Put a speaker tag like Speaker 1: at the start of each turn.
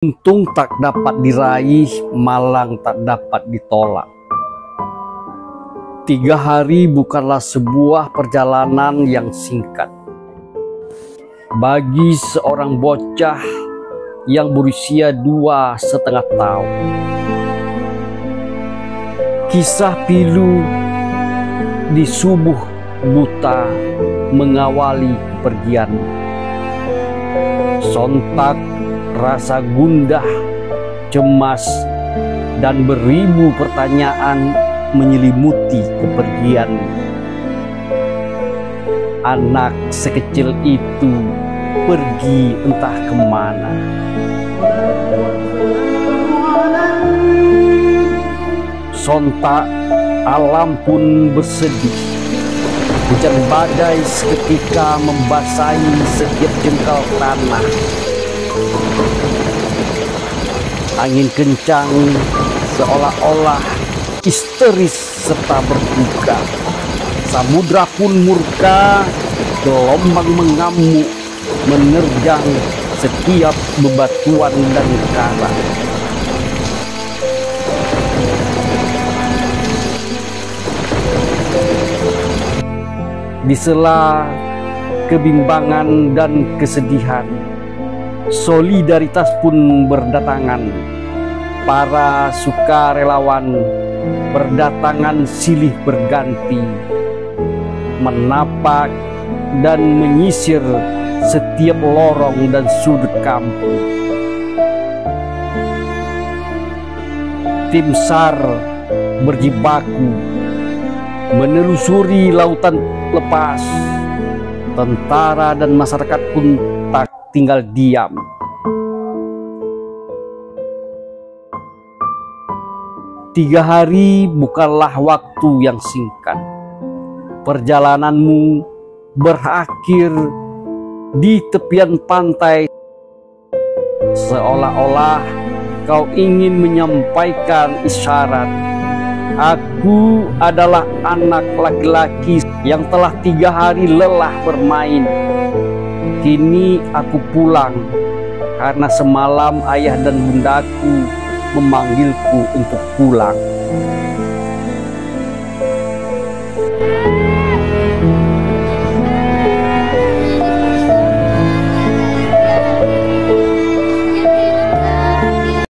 Speaker 1: Untung tak dapat diraih, malang tak dapat ditolak. 3 hari bukanlah sebuah perjalanan yang singkat. Bagi seorang bocah yang berusia 2,5 tahun. Kisah pilu di subuh buta mengawali kepergian. Sontak rasa gundah, cemas, dan beribu pertanyaan menyelimuti kepergian. Anak sekecil itu pergi entah kemana. Sontak alam pun bersedih. Hujan badai seketika membasahi setiap jengkal tanah. Angin kencang seolah-olah histeris serta berduka. Samudra pun murka, gelombang mengamuk menerjang setiap bebatuan dan karang. Di sela kebimbangan dan kesedihan, solidaritas pun berdatangan. Para sukarelawan berdatangan silih berganti, menapak dan menyisir setiap lorong dan sudut kampung. Tim SAR berjibaku menelusuri lautan lepas. Tentara dan masyarakat pun tak tinggal diam. Tiga hari bukanlah waktu yang singkat. Perjalananmu berakhir di tepian pantai, seolah-olah kau ingin menyampaikan isyarat. Aku adalah anak laki-laki yang telah 3 hari lelah bermain. Kini aku pulang karena semalam ayah dan bundaku memanggilku untuk pulang.